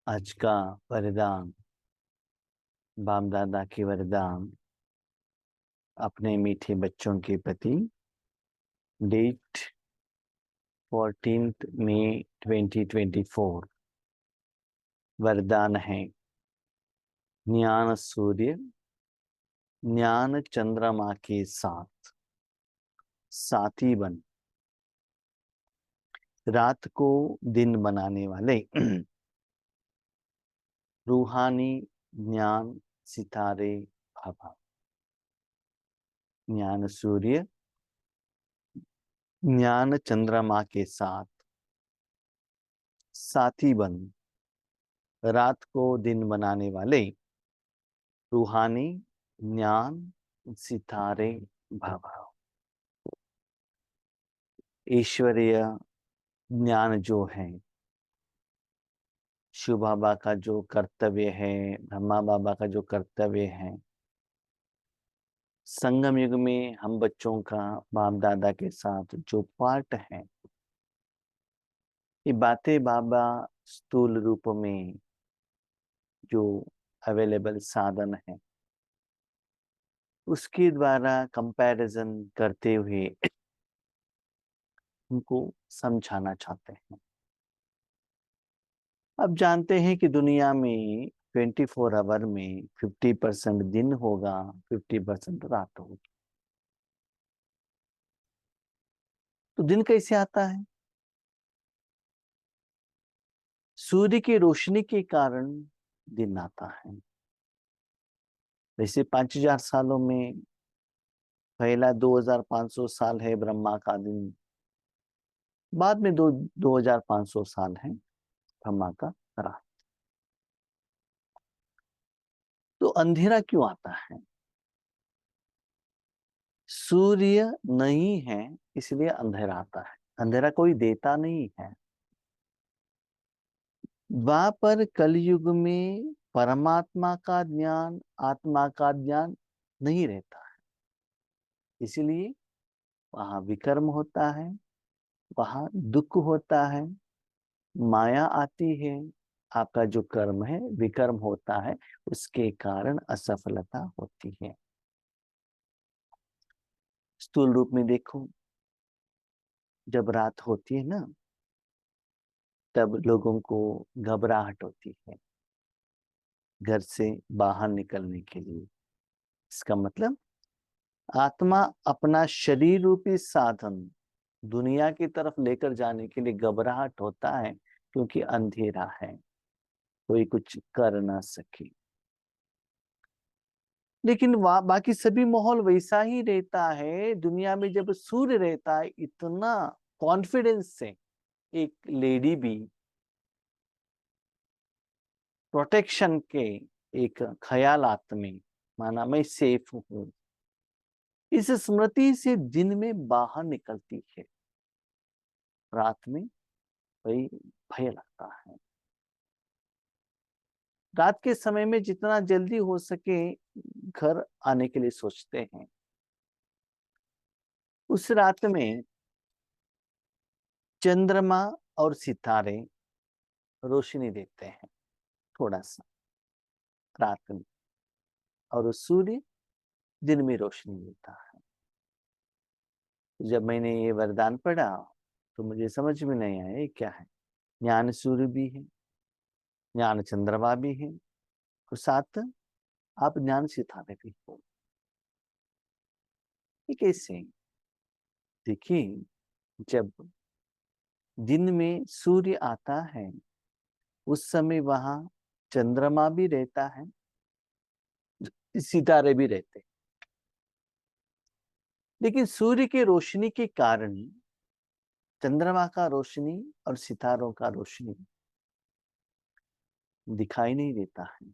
आज का वरदान, बाप दादा की वरदान अपने मीठे बच्चों के प्रति। डेट 14 मई 2024। वरदान है ज्ञान सूर्य ज्ञान चंद्रमा के साथ साथी बन, रात को दिन बनाने वाले रूहानी ज्ञान सितारे भाभा। ज्ञान सूर्य ज्ञान चंद्रमा के साथ साथी बन, रात को दिन बनाने वाले रूहानी ज्ञान सितारे भाभा। ईश्वरीय ज्ञान जो है, शिव बाबा का जो कर्तव्य है, ब्रह्मा बाबा का जो कर्तव्य है, संगम युग में हम बच्चों का बाप दादा के साथ जो पार्ट है, ये बातें बाबा स्थूल रूप में जो अवेलेबल साधन है उसके द्वारा कंपैरिजन करते हुए उनको समझाना चाहते हैं। अब जानते हैं कि दुनिया में 24 आवर में 50% दिन होगा, 50% रात होगी। तो दिन कैसे आता है? सूर्य की रोशनी के कारण दिन आता है। वैसे 5000 सालों में पहला 2500 साल है ब्रह्मा का दिन, बाद में 2500 साल है ब्रह्मा का रात। तो अंधेरा क्यों आता है? सूर्य नहीं है इसलिए अंधेरा आता है। अंधेरा कोई देता नहीं है। पर कलयुग में परमात्मा का ज्ञान, आत्मा का ज्ञान नहीं रहता है, इसलिए वहां विकर्म होता है, वहां दुख होता है, माया आती है। आपका जो कर्म है विकर्म होता है, उसके कारण असफलता होती है। स्थूल रूप में देखो, जब रात होती है ना, तब लोगों को घबराहट होती है घर से बाहर निकलने के लिए। इसका मतलब आत्मा अपना शरीर रूपी साधन दुनिया की तरफ लेकर जाने के लिए घबराहट होता है, क्योंकि अंधेरा है, कोई कुछ कर ना सके। लेकिन बाकी सभी माहौल वैसा ही रहता है। दुनिया में जब सूर्य रहता है, इतना कॉन्फिडेंस से एक लेडी भी प्रोटेक्शन के एक ख्यालात में, माना मैं सेफ हूं, इस स्मृति से दिन में बाहर निकलती है। रात में वही भय लगता है। रात के समय में जितना जल्दी हो सके घर आने के लिए सोचते हैं। उस रात में चंद्रमा और सितारे रोशनी देते हैं थोड़ा सा रात में, और सूर्य दिन में रोशनी देता है। जब मैंने ये वरदान पढ़ा तो मुझे समझ में नहीं आया ये क्या है। ज्ञान सूर्य भी है, ज्ञान चंद्रमा भी है, और साथ आप ज्ञान सितारे भी हो। ये कैसे? देखिए, जब दिन में सूर्य आता है उस समय वहां चंद्रमा भी रहता है, सितारे भी रहते हैं। लेकिन सूर्य की रोशनी के कारण चंद्रमा का रोशनी और सितारों का रोशनी दिखाई नहीं देता है।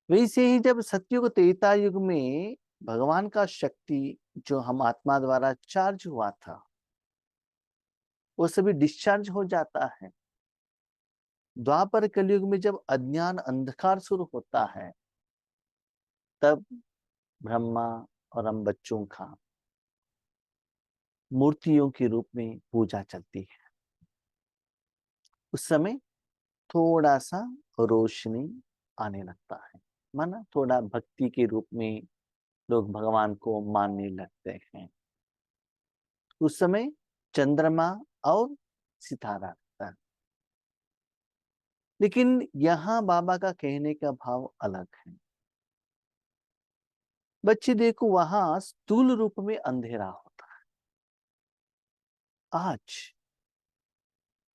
वैसे ही जब सतयुग त्रेता युग में भगवान का शक्ति जो हम आत्मा द्वारा चार्ज हुआ था, वो सभी डिस्चार्ज हो जाता है। द्वापर कलयुग में जब अज्ञान अंधकार शुरू होता है, तब ब्रह्मा और हम बच्चों का मूर्तियों के रूप में पूजा चलती है। उस समय थोड़ा सा रोशनी आने लगता है, माना थोड़ा भक्ति के रूप में लोग भगवान को मानने लगते हैं। उस समय चंद्रमा और सितारा रहता है। लेकिन यहाँ बाबा का कहने का भाव अलग है। बच्चे देखो, वहां स्थूल रूप में अंधेरा होता है। आज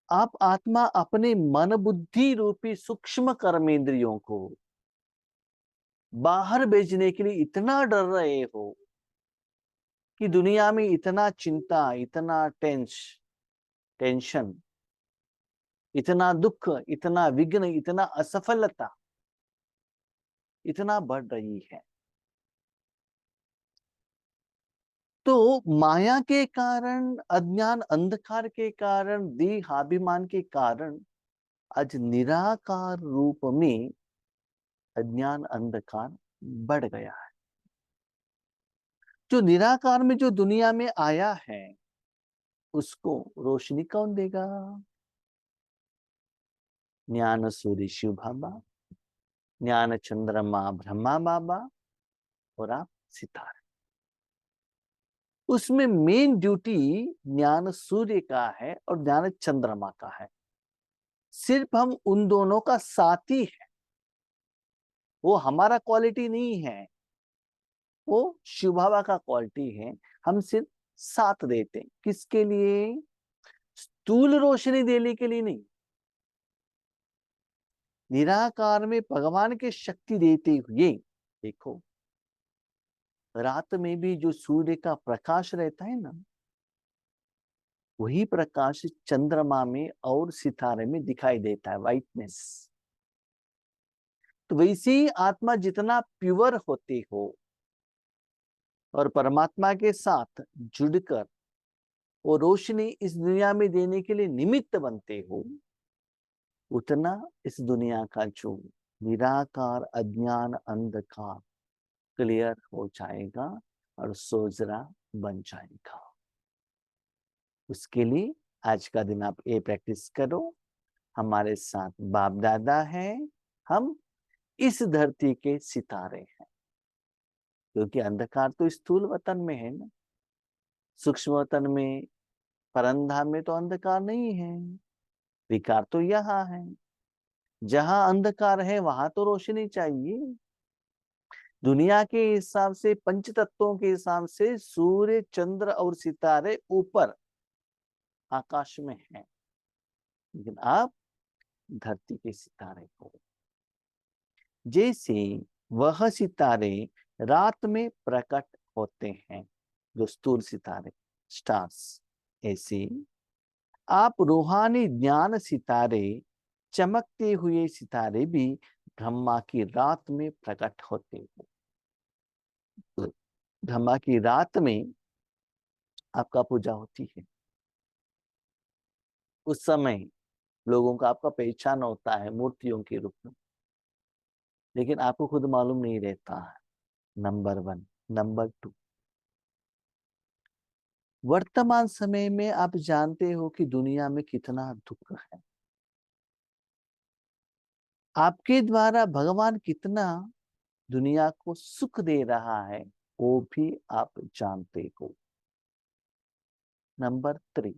आप आत्मा अपने मन बुद्धि रूपी सूक्ष्म कर्मेंद्रियों को बाहर भेजने के लिए इतना डर रहे हो कि दुनिया में इतना चिंता, इतना टेंशन, इतना दुख, इतना विघ्न, इतना असफलता इतना बढ़ रही है। तो माया के कारण, अज्ञान अंधकार के कारण, देहाभिमान के कारण आज निराकार रूप में अज्ञान अंधकार बढ़ गया है। जो निराकार में जो दुनिया में आया है उसको रोशनी कौन देगा? ज्ञान सूर्य शिव बाबा, ज्ञान चंद्रमा ब्रह्मा बाबा, और आप सितारे। उसमें मेन ड्यूटी ज्ञान सूर्य का है और ज्ञान चंद्रमा का है। सिर्फ हम उन दोनों का साथी है, वो हमारा क्वालिटी नहीं है, वो शिव बाबा का क्वालिटी है। हम सिर्फ साथ देते हैं। किसके लिए? स्थूल रोशनी देने के लिए नहीं, निराकार में भगवान की शक्ति देते हुए। देखो, रात में भी जो सूर्य का प्रकाश रहता है ना, वही प्रकाश चंद्रमा में और सितारे में दिखाई देता है, वाइटनेस। तो वैसे ही आत्मा जितना प्योर होते हो और परमात्मा के साथ जुड़कर वो रोशनी इस दुनिया में देने के लिए निमित्त बनते हो, उतना इस दुनिया का जो निराकार अज्ञान अंधकार क्लियर हो जाएगा और सोजरा बन जाएगा। उसके लिए आज का दिन आप ये प्रैक्टिस करो। हमारे साथ बाप दादा है, हम इस धरती के सितारे हैं। क्योंकि अंधकार तो स्थूल वतन में है ना, सूक्ष्म वतन में, परंधाम में तो अंधकार नहीं है। विकार तो यहाँ है। जहां अंधकार है वहां तो रोशनी चाहिए। दुनिया के हिसाब से, पंच तत्वों के हिसाब से सूर्य, चंद्र और सितारे ऊपर आकाश में हैं, लेकिन आप धरती के सितारे हो। जैसे वह सितारे रात में प्रकट होते हैं, जो स्थूल सितारे, स्टार्स, ऐसे आप रूहानी ज्ञान सितारे, चमकते हुए सितारे भी ब्रह्मा की रात में प्रकट होते हो। ब्रह्मा की रात में आपका पूजा होती है। उस समय लोगों का आपका पहचान होता है मूर्तियों के रूप में, लेकिन आपको खुद मालूम नहीं रहता है। नंबर 1। नंबर 2, वर्तमान समय में आप जानते हो कि दुनिया में कितना दुख है। आपके द्वारा भगवान कितना दुनिया को सुख दे रहा है, वो भी आप जानते हो। नंबर 3,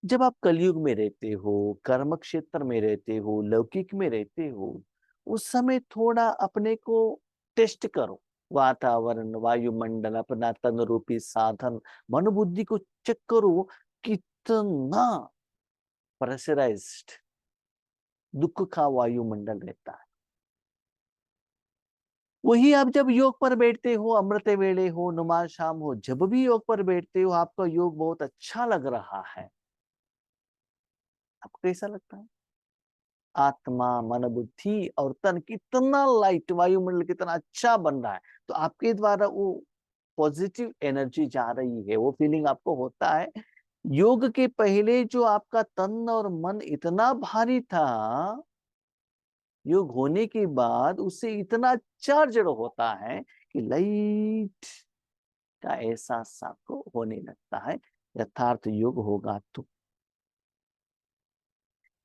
जब आप कलयुग में रहते हो, कर्म क्षेत्र में रहते हो, लौकिक में रहते हो, उस समय थोड़ा अपने को टेस्ट करो। वातावरण, वायुमंडल, अपना तन रूपी साधन, मन बुद्धि को चेक करो, कितना प्रेशराइज्ड दुख का वायुमंडल रहता है। वही आप जब योग पर बैठते हो, अमृत वेले हो, नुमा शाम हो, जब भी योग पर बैठते हो, आपका योग बहुत अच्छा लग रहा है। आपको कैसा लगता है? आत्मा, मन बुद्धि और तन कितना लाइट, वायुमंडल कितना अच्छा बन रहा है। तो आपके द्वारा वो पॉजिटिव एनर्जी जा रही है, वो फीलिंग आपको होता है। योग के पहले जो आपका तन और मन इतना भारी था, योग होने के बाद उससे इतना चार्जड होता है कि लाइट का एहसास आपको होने लगता है। यथार्थ योग होगा तो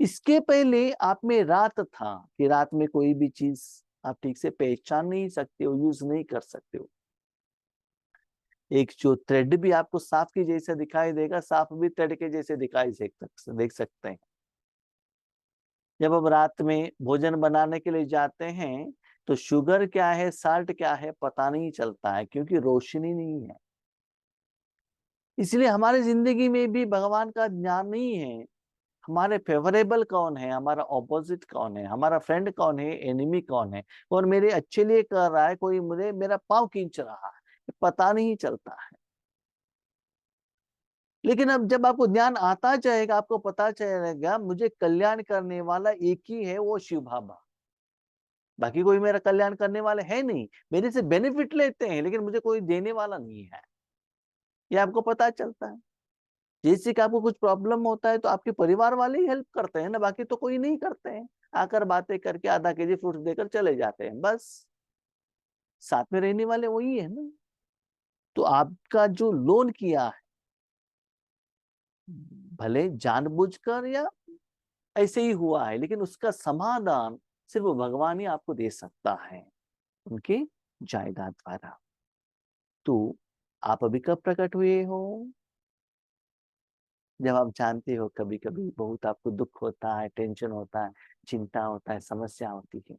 इसके पहले आप में रात था कि रात में कोई भी चीज आप ठीक से पहचान नहीं सकते हो, यूज नहीं कर सकते हो। एक जो थ्रेड भी आपको सांप के जैसे दिखाई देगा, सांप भी थ्रेड के जैसे दिखाई देख सकते हैं। जब आप रात में भोजन बनाने के लिए जाते हैं तो शुगर क्या है, साल्ट क्या है पता नहीं चलता है, क्योंकि रोशनी नहीं है। इसलिए हमारी जिंदगी में भी भगवान का ज्ञान नहीं है। हमारे फेवरेबल कौन है, हमारा ऑपोजिट कौन है, हमारा फ्रेंड कौन है, एनिमी कौन है, और मेरे अच्छे लिए कर रहा है, कोई मुझे मेरा पाँव खींच रहा है, पता नहीं चलता है। लेकिन अब जब आपको ज्ञान आता जाएगा, आपको पता चलेगा मुझे कल्याण करने वाला एक ही है, वो शिव बाबा। बाकी कोई मेरा कल्याण करने वाले है नहीं। मेरे से बेनिफिट लेते हैं लेकिन मुझे कोई देने वाला नहीं है, ये आपको पता चलता है। जैसे कि आपको कुछ प्रॉब्लम होता है तो आपके परिवार वाले ही हेल्प करते हैं ना, बाकी तो कोई नहीं करते हैं। आकर बातें करके आधा केजी फ्रूट्स देकर चले जाते हैं, बस। साथ में रहने वाले वही है ना। तो आपका जो लोन किया है, भले जानबूझकर या ऐसे ही हुआ है, लेकिन उसका समाधान सिर्फ भगवान ही आपको दे सकता है, उनके जायदाद द्वारा। तो आप अभी कब प्रकट हुए हो? जब आप जानते हो कभी कभी बहुत आपको दुख होता है, टेंशन होता है, चिंता होता है, समस्या होती है,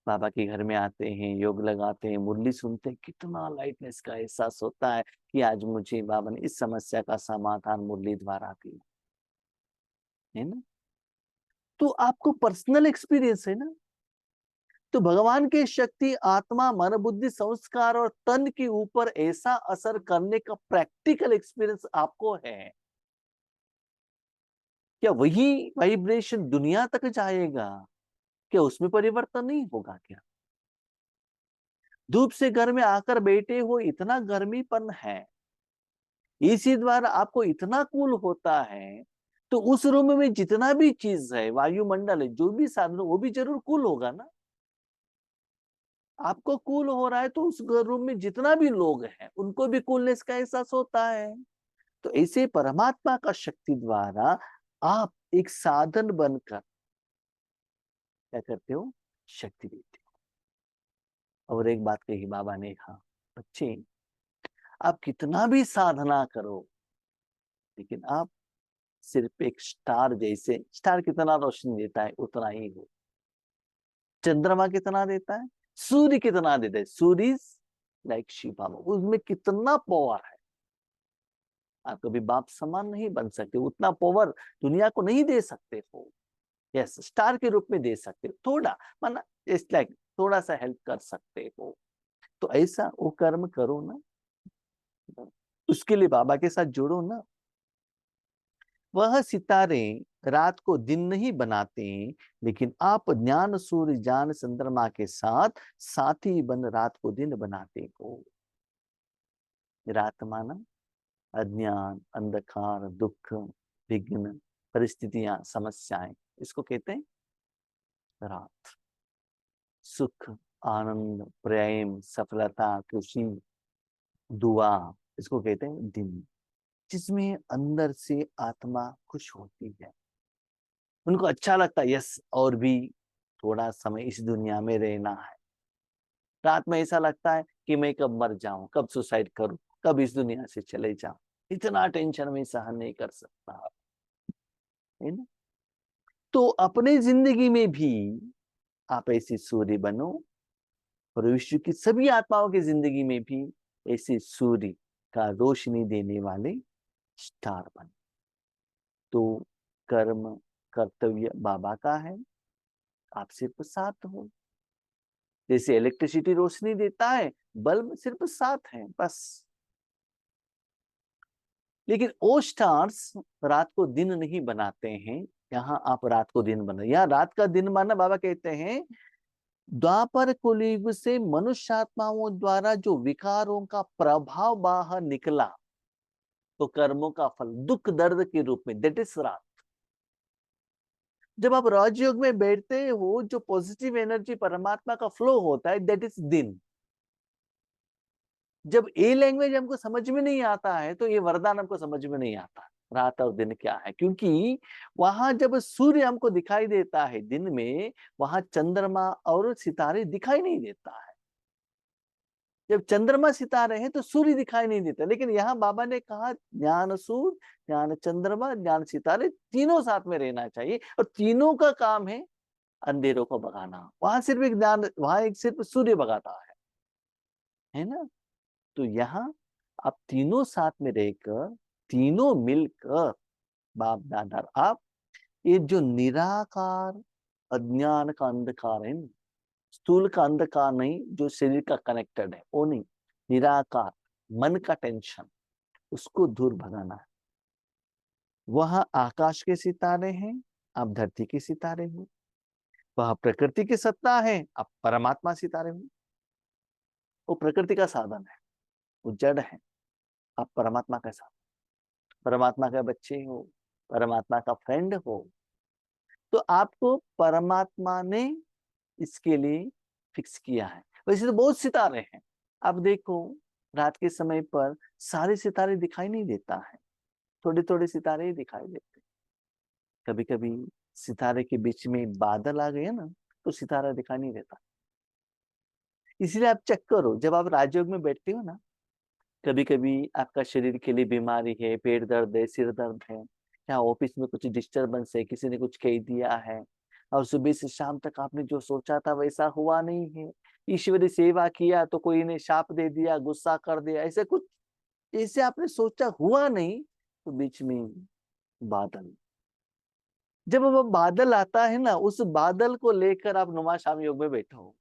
बाबा के घर में आते हैं, योग लगाते हैं, मुरली सुनते हैं, कितना लाइटनेस का एहसास होता है कि आज मुझे बाबा ने इस समस्या का समाधान मुरली द्वारा दिया है ना। तो आपको पर्सनल एक्सपीरियंस है ना। तो भगवान की शक्ति आत्मा, मन, बुद्धि, संस्कार और तन के ऊपर ऐसा असर करने का प्रैक्टिकल एक्सपीरियंस आपको है। क्या वही वाइब्रेशन दुनिया तक जाएगा? क्या उसमें परिवर्तन नहीं होगा क्या? धूप से घर में आकर बैठे हो, इतना गर्मीपन है, इसी द्वारा आपको इतना कूल होता है, तो उस रूम में जितना भी चीज है, वायुमंडल है, जो भी साधन, वो भी जरूर कूल होगा ना। आपको कूल हो रहा है तो उस रूम में जितना भी लोग हैं उनको भी कूलनेस का एहसास होता है। तो ऐसे परमात्मा का शक्ति द्वारा आप एक साधन बनकर क्या करते हो, शक्ति देते हो। और एक बात कही बाबा ने, कहा बच्चे आप कितना भी साधना करो, लेकिन आप सिर्फ एक स्टार जैसे, स्टार कितना रोशनी देता है उतना ही हो। चंद्रमा कितना देता है, सूर्य कितना देता है, सूर्य लाइक शिव बाबा, उसमें कितना पावर है। आप कभी बाप समान नहीं बन सकते, उतना पावर दुनिया को नहीं दे सकते हो। यस, स्टार के रूप में दे सकते हो थोड़ा, माना इट्स लाइक थोड़ा सा हेल्प कर सकते हो। तो ऐसा वो कर्म करो ना, उसके लिए बाबा के साथ जुड़ो ना। वह सितारे रात को दिन नहीं बनाते, लेकिन आप ज्ञान सूर्य जान चंद्रमा के साथ साथी बन रात को दिन बनाते हो। रात माना अज्ञान, अंधकार, दुख, विघ्न, परिस्थितियां, समस्याएं, इसको कहते हैं रात। सुख, आनंद, प्रेम, सफलता, खुशी, दुआ, इसको कहते हैं दिन। जिसमें अंदर से आत्मा खुश होती है, उनको अच्छा लगता है, यस और भी थोड़ा समय इस दुनिया में रहना है। रात में ऐसा लगता है कि मैं कब मर जाऊं, कब सुसाइड करूं, कब इस दुनिया से चले जाऊं, इतना टेंशन में सहन नहीं कर सकता, है ना। तो अपने जिंदगी में भी आप ऐसी सूर्य बनो, और विश्व की सभी आत्माओं की जिंदगी में भी ऐसे सूर्य का रोशनी देने वाले स्टार बनो। तो कर्म, कर्तव्य बाबा का है, आप सिर्फ साथ हो। जैसे इलेक्ट्रिसिटी रोशनी देता है, बल्ब सिर्फ साथ है बस। लेकिन वो स्टार्स रात को दिन नहीं बनाते हैं। यहाँ आप रात को दिन बना, यहाँ रात का दिन माना बाबा कहते हैं द्वापर कलयुग से मनुष्य आत्माओं द्वारा जो विकारों का प्रभाव बाहर निकला, तो कर्मों का फल दुख दर्द के रूप में, दैट इज रात। जब आप राजयोग में बैठते हो, जो पॉजिटिव एनर्जी परमात्मा का फ्लो होता है, दैट इज दिन। जब ये लैंग्वेज हमको समझ में नहीं आता है तो ये वरदान हमको समझ में नहीं आता। रात और दिन क्या है, क्योंकि वहां जब सूर्य हमको दिखाई देता है दिन में, वहां चंद्रमा और सितारे दिखाई नहीं देता है। जब चंद्रमा सितारे हैं तो सूर्य दिखाई नहीं देता, लेकिन यहाँ बाबा ने कहा ज्ञान सूर्य, ज्ञान चंद्रमा, ज्ञान सितारे, तीनों साथ में रहना चाहिए, और तीनों का काम है अंधेरों को भगाना। वहां सिर्फ एक ज्ञान, वहां एक सिर्फ सूर्य भगाता है ना। तो यहाँ आप तीनों साथ में रहकर, तीनों मिलकर, बाप दादा आप, ये जो निराकार अज्ञान का अंधकार है ना, स्थूल का अंधकार नहीं जो शरीर का कनेक्टेड है, वो नहीं, निराकार मन का टेंशन, उसको दूर भगाना है। वह आकाश के सितारे हैं, आप धरती के सितारे हो। वह प्रकृति की सत्ता है, आप परमात्मा सितारे हो। वो प्रकृति का साधन है, वो जड़ है, आप परमात्मा का साधन, परमात्मा का बच्चे हो, परमात्मा का फ्रेंड हो। तो आपको परमात्मा ने इसके लिए फिक्स किया है। वैसे तो बहुत सितारे हैं, आप देखो रात के समय पर सारे सितारे दिखाई नहीं देता है, थोड़े थोड़े सितारे ही दिखाई देते। कभी कभी सितारे के बीच में बादल आ गए ना, तो सितारा दिखाई नहीं देता। इसलिए आप चेक करो, जब आप राजयोग में बैठते हो ना, कभी कभी आपका शरीर के लिए बीमारी है, पेट दर्द है, सिर दर्द है, या ऑफिस में कुछ डिस्टरबेंस है, किसी ने कुछ कह दिया है, और सुबह से शाम तक आपने जो सोचा था वैसा हुआ नहीं है, ईश्वरी सेवा किया तो कोई ने शाप दे दिया, गुस्सा कर दिया, ऐसे कुछ, ऐसे आपने सोचा हुआ नहीं, तो बीच में बादल, जब वो बादल आता है ना, उस बादल को लेकर आप नुमा शाम योग में बैठो,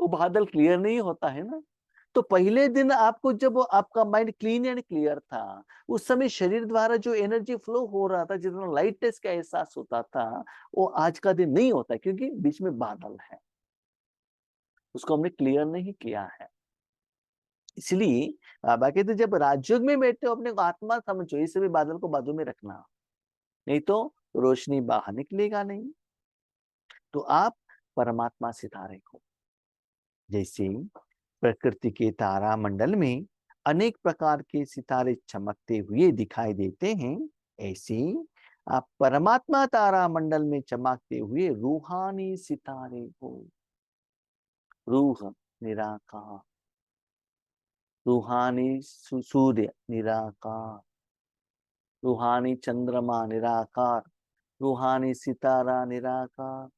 वो बादल क्लियर नहीं होता है ना। तो पहले दिन आपको जब आपका माइंड क्लीन एंड क्लियर था, उस समय शरीर द्वारा जो एनर्जी फ्लो हो रहा था, जितना लाइटनेस का एहसास होता था, वो आज का दिन नहीं होता, क्योंकि बीच में बादल है, उसको हमने क्लियर नहीं किया है। इसलिए बाबा कहते जब राजयोग में बैठे हो, अपने को आत्मा समझो, इस भी बादल को बाजू में रखना, नहीं तो रोशनी बाहर निकलेगा नहीं। तो आप परमात्मा सितारे को, जैसे प्रकृति के तारा मंडल में अनेक प्रकार के सितारे चमकते हुए दिखाई देते हैं, ऐसे आप परमात्मा तारा मंडल में चमकते हुए रूहानी सितारे हो। रूह निराकार, रूहानी सूर्य निराकार, रूहानी चंद्रमा निराकार, रूहानी सितारा निराकार,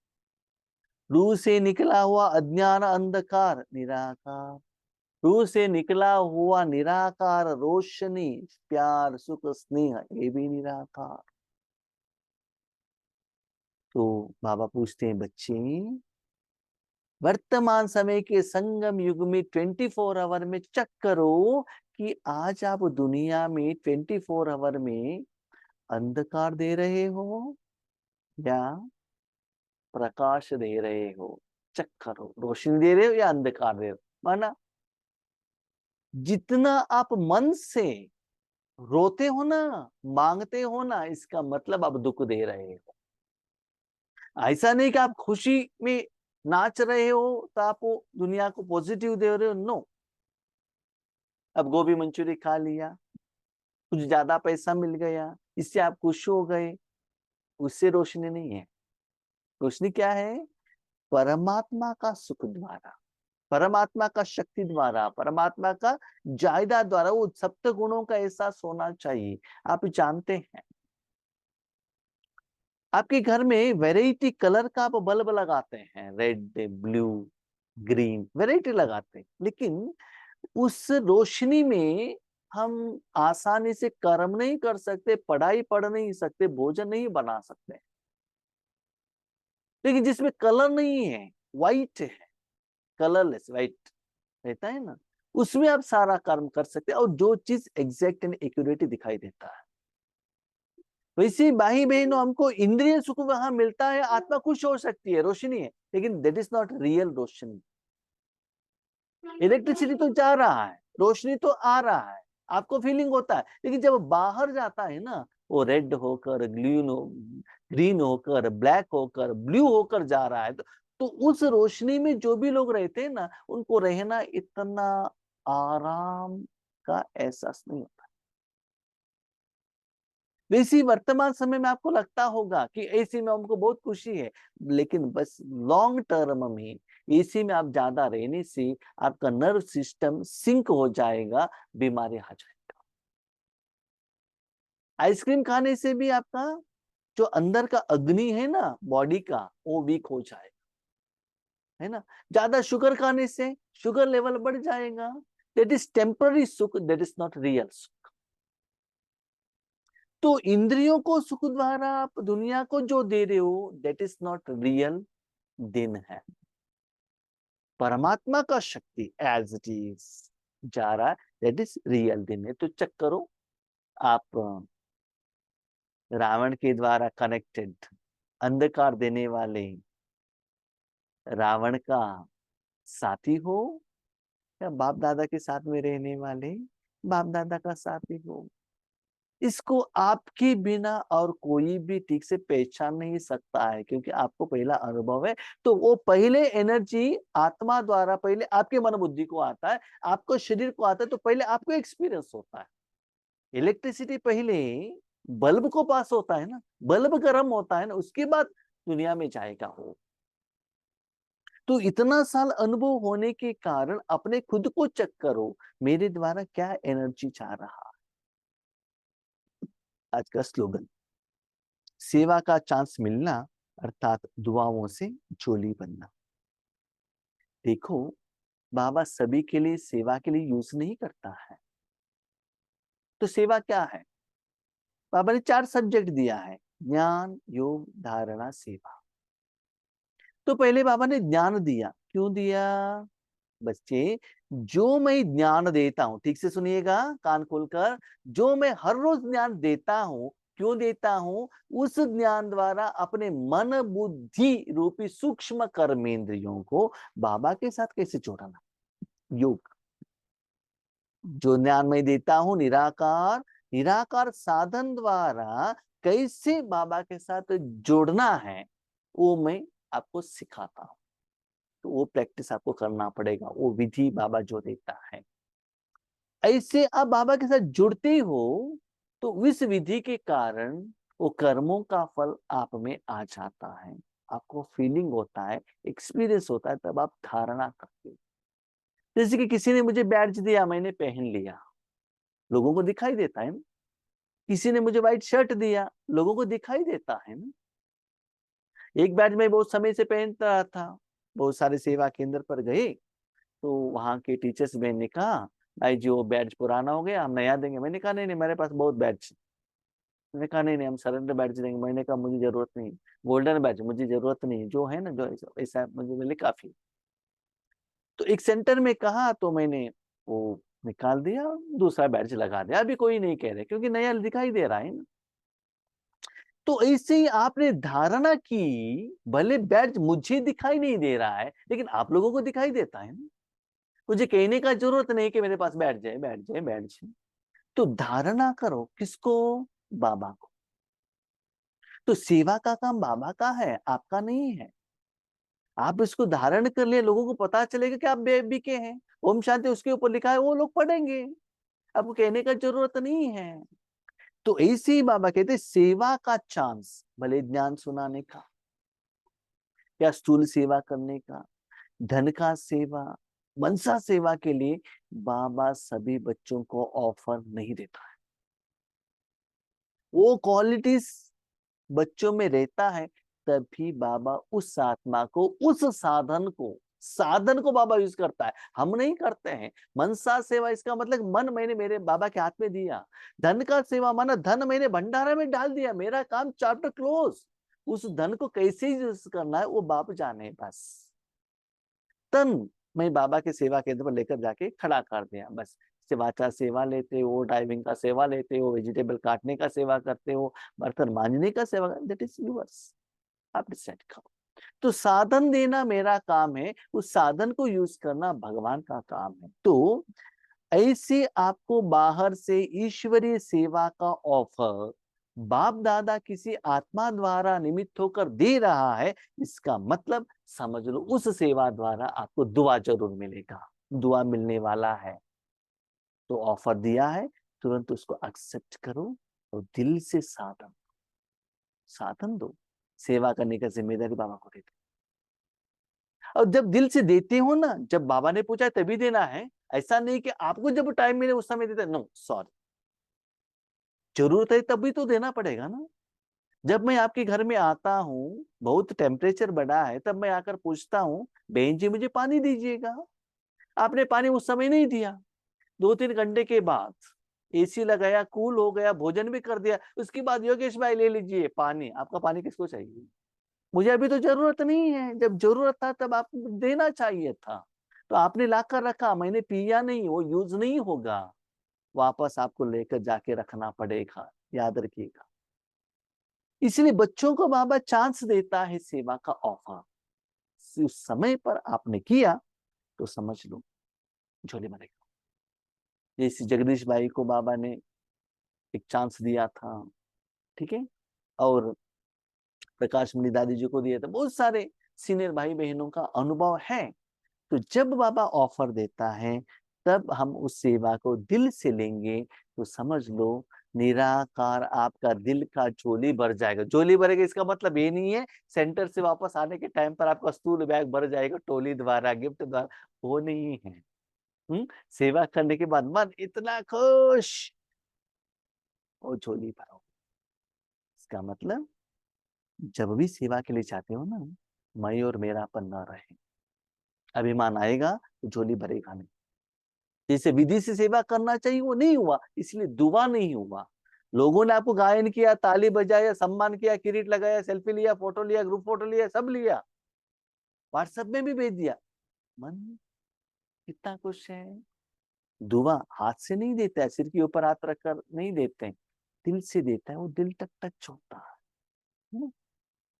रूह से निकला हुआ अज्ञान अंधकार निराकार, रूह से निकला हुआ निराकार रोशनी, प्यार सुख स्नेह, ये भी निराकार। तो बाबा पूछते हैं, बच्चे वर्तमान समय के संगम युग में 24 आवर में चेक करो कि आज आप दुनिया में 24 आवर में अंधकार दे रहे हो या प्रकाश दे रहे हो। चेक करो, रोशनी दे रहे हो या अंधकार दे रहे हो। माना जितना आप मन से रोते हो ना, मांगते हो ना, इसका मतलब आप दुख दे रहे हो। ऐसा नहीं कि आप खुशी में नाच रहे हो तो आप दुनिया को पॉजिटिव दे रहे हो, नो। अब गोभी मंचूरी खा लिया, कुछ ज्यादा पैसा मिल गया, इससे आप खुश हो गए, उससे रोशनी नहीं है। रोशनी क्या है? परमात्मा का सुख द्वारा, परमात्मा का शक्ति द्वारा, परमात्मा का जायदाद द्वारा, वो सप्त गुणों का एहसास होना चाहिए। आप जानते हैं आपके घर में वैरायटी कलर का आप बल्ब लगाते हैं, रेड, ब्लू, ग्रीन, वैरायटी लगाते हैं, लेकिन उस रोशनी में हम आसानी से कर्म नहीं कर सकते, पढ़ाई पढ़ नहीं सकते, भोजन नहीं बना सकते। लेकिन जिसमें कलर नहीं है, व्हाइट है, कलरलेस व्हाइट रहता है ना, उसमें आप सारा कर्म कर सकते हैं, और जो चीज एग्जैक्ट एंड एक्यूरेट दिखाई देता है। वैसे भाई बहनों, हमको इंद्रिय सुख वहां मिलता है, आत्मा खुश हो सकती है, रोशनी है, लेकिन that is not real Roshni. Electricity तो जा रहा है, रोशनी तो आ रहा है, आपको फीलिंग होता है, लेकिन जब बाहर जाता है ना, वो रेड होकर, ग्रीन होकर, ब्लैक होकर, ब्लू होकर जा रहा है, तो उस रोशनी में जो भी लोग रहते हैं ना, उनको रहना इतना आराम का एहसास नहीं होता। वैसे ही वर्तमान समय में आपको लगता होगा कि एसी में हमको बहुत खुशी है, लेकिन बस लॉन्ग टर्म में एसी में आप ज्यादा रहने से आपका नर्व सिस्टम सिंक हो जाएगा, बीमारी आ जाएगा। आइसक्रीम खाने से भी आपका जो अंदर का अग्नि है ना बॉडी का, वो वीक हो जाएगा, है ना। ज्यादा शुगर खाने से शुगर लेवल बढ़ जाएगा। दैट इज टेम्पररी सुख, दैट इज नॉट रियल सुख। तो इंद्रियों को सुख द्वारा आप दुनिया को जो दे रहे हो, दैट इज नॉट रियल दिन है। परमात्मा का शक्ति एज इट इज जा रहा है, दैट इज रियल दिन है। तो चेक करो, आप रावण के द्वारा कनेक्टेड अंधकार देने वाले रावण का साथी हो, या बाप दादा के साथ में रहने वाले बाप दादा का साथी हो। इसको आपके बिना और कोई भी ठीक से पहचान नहीं सकता है, क्योंकि आपको पहला अनुभव है। तो वो पहले एनर्जी आत्मा द्वारा पहले आपके मन बुद्धि को आता है, आपको शरीर को आता है, तो पहले आपको एक्सपीरियंस होता है। इलेक्ट्रिसिटी पहले बल्ब को पास होता है ना, बल्ब गर्म होता है ना, उसके बाद दुनिया में जाएगा हो। तो इतना साल अनुभव होने के कारण अपने खुद को चेक करो, मेरे द्वारा क्या एनर्जी जा रहा। आज का स्लोगन, सेवा का चांस मिलना अर्थात दुआओं से झोली बनना। देखो, बाबा सभी के लिए सेवा के लिए यूज नहीं करता है। तो सेवा क्या है? बाबा ने 4 सब्जेक्ट दिया है, ज्ञान योग धारणा सेवा। तो पहले बाबा ने ज्ञान दिया। क्यों दिया? बच्चे, जो मैं ज्ञान देता हूं, ठीक से सुनिएगा कान खोलकर, जो मैं हर रोज ज्ञान देता हूं, क्यों देता हूं? उस ज्ञान द्वारा अपने मन बुद्धि रूपी सूक्ष्म कर्मेंद्रियों को बाबा के साथ कैसे जोड़ना। योग, जो ज्ञान मैं देता हूं निराकार, निराकार साधन द्वारा कैसे बाबा के साथ जोड़ना है, वो मैं आपको सिखाता हूं। तो वो प्रैक्टिस आपको करना पड़ेगा, वो विधि बाबा जो देता है। ऐसे आप बाबा के साथ जुड़ते हो, तो इस विधि के कारण वो कर्मों का फल आप में आ जाता है। आपको फीलिंग होता है, एक्सपीरियंस होता है, तब आप धारणा करते हो। जैसे कि किसी ने मुझे बैज दिया, मैंने पहन लिया, लोगों को दिखाई देता है ना। किसी ने मुझे व्हाइट शर्ट दिया, लोगों को दिखाई देता है ना। एक बैज मैं बहुत समय से पहनता रहा था, बहुत सारे सेवा केंद्र पर गए, तो वहां के टीचर्स बहन ने कहा, भाई जी वो बैज पुराना हो गया, हम नया देंगे। मैंने कहा नहीं नहीं, मेरे पास बहुत बैज। मैंने कहा नहीं नहीं, हम सरेंडर बैज देंगे। मैंने कहा मुझे जरूरत नहीं, गोल्डन बैज मुझे जरूरत नहीं, जो है ना जो ऐसा मुझे मिले काफी। तो एक सेंटर में कहा, तो मैंने वो निकाल दिया, दूसरा बैज लगा दिया। अभी कोई नहीं कह रहे, क्योंकि नया दिखाई दे रहा है ना। तो ऐसे ही आपने धारणा की, भले बैज मुझे दिखाई नहीं दे रहा है, लेकिन आप लोगों को दिखाई देता है ना। मुझे कहने का जरूरत नहीं कि मेरे पास बैठ जाए बैठ जाए बैठ जाए। तो धारणा करो किसको? बाबा को। तो सेवा का काम बाबा का है, आपका नहीं है। आप इसको धारण कर लिए, लोगों को पता चलेगा कि आप बेबिके हैं। ओम शांति उसके ऊपर लिखा है, वो लोग पढ़ेंगे, आपको कहने का जरूरत नहीं है। तो ऐसे ही बाबा कहते, सेवा का चांस, भले ज्ञान सुनाने का या स्थूल सेवा करने का, धन का सेवा, मनसा सेवा के लिए बाबा सभी बच्चों को ऑफर नहीं देता है। वो क्वालिटीज बच्चों में रहता है, तभी बाबा उस आत्मा को, उस साधन को बाबा यूज करता है, हम नहीं करते हैं। मनसा सेवा, इसका मतलब मन मैंने मेरे बाबा के हाथ में दिया। धन का सेवा माना धन मैंने भंडारा में डाल दिया, मेरा काम चैप्टर क्लोज। उस धन को कैसे यूज करना है वो बाप जाने बस। तन मैं बाबा के सेवा केंद्र पर लेकर जाके खड़ा कर दिया बस। वाचा सेवा लेते हो, ड्राइविंग का सेवा लेते हो, वेजिटेबल काटने का सेवा करते हो, बर्तन मांजने का सेवा, दैट इज यूर्स, आप डिसाइड करो। तो साधन देना मेरा काम है, उस साधन को यूज करना भगवान का काम है। तो ऐसे आपको बाहर से ईश्वरीय सेवा का ऑफर बाप दादा किसी आत्मा द्वारा निमित्त होकर दे रहा है, इसका मतलब समझ लो उस सेवा द्वारा आपको दुआ जरूर मिलेगा, दुआ मिलने वाला है। तो ऑफर दिया है, तुरंत उसको एक्सेप्ट करो, तो दिल से साधन दो। सेवा करने का जिम्मेदारी बाबा को देते। और जब दिल से देते हो ना, जब बाबा ने पूछा तभी देना है, ऐसा नहीं कि आपको जब टाइम मिले उस समय देते। नो, सॉरी, जरूरत है तभी तो देना पड़ेगा ना। जब मैं आपके घर में आता हूँ, बहुत टेम्परेचर बढ़ा है, तब मैं आकर पूछता हूँ बहन जी मुझे पानी दीजिएगा, आपने पानी उस समय नहीं दिया। 2-3 घंटे के बाद एसी लगाया, कूल हो गया, भोजन भी कर दिया, उसके बाद योगेश भाई ले लीजिए पानी। आपका पानी किसको चाहिए? मुझे अभी तो जरूरत नहीं है, जब जरूरत था तब आप देना चाहिए था। तो आपने लाकर रखा, मैंने पिया नहीं, वो यूज नहीं होगा, वापस आपको लेकर जाके रखना पड़ेगा, याद रखिएगा। इसलिए बच्चों को बाबा चांस देता है सेवा का ऑफर। उस समय पर आपने किया तो समझ लो झोली भरेगा। जैसे जगदीश भाई को बाबा ने एक चांस दिया था, ठीक है, और प्रकाश मणि दादी जी को दिया था, बहुत सारे सीनियर भाई बहनों का अनुभव है। तो जब बाबा ऑफर देता है तब हम उस सेवा को दिल से लेंगे, तो समझ लो निराकार आपका दिल का झोली भर जाएगा। झोली भरेगा इसका मतलब ये नहीं है सेंटर से वापस आने के टाइम पर आपका स्टूल बैग भर जाएगा टोली द्वारा, गिफ्ट द्वारा, वो नहीं है। सेवा करने के बाद मन इतना खुश, वो झोली भरो। इसका मतलब जब भी सेवा के लिए चाहते हो ना, मैं और मेरापन न रहे, अभिमान आएगा तो झोली भरेगा नहीं। जैसे विधि से सेवा करना चाहिए वो नहीं हुआ, इसलिए दुआ नहीं हुआ। लोगों ने आपको गायन किया, ताली बजाया, सम्मान किया, किरीट लगाया, सेल्फी लिया, फोटो लिया, ग्रुप फोटो लिया, सब लिया, व्हाट्सएप में भी भेज दिया, मन कितना खुश है। दुआ हाथ से नहीं देता है, सिर के ऊपर हाथ रखकर नहीं देते हैं, दिल से देता है, वो दिल तक टच होता है।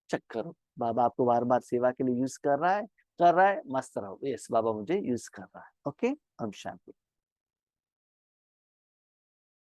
चेक करो, बाबा आपको बार बार सेवा के लिए यूज कर रहा है, मस्त रहो, यस बाबा मुझे यूज कर रहा है। ओके, अब शांति।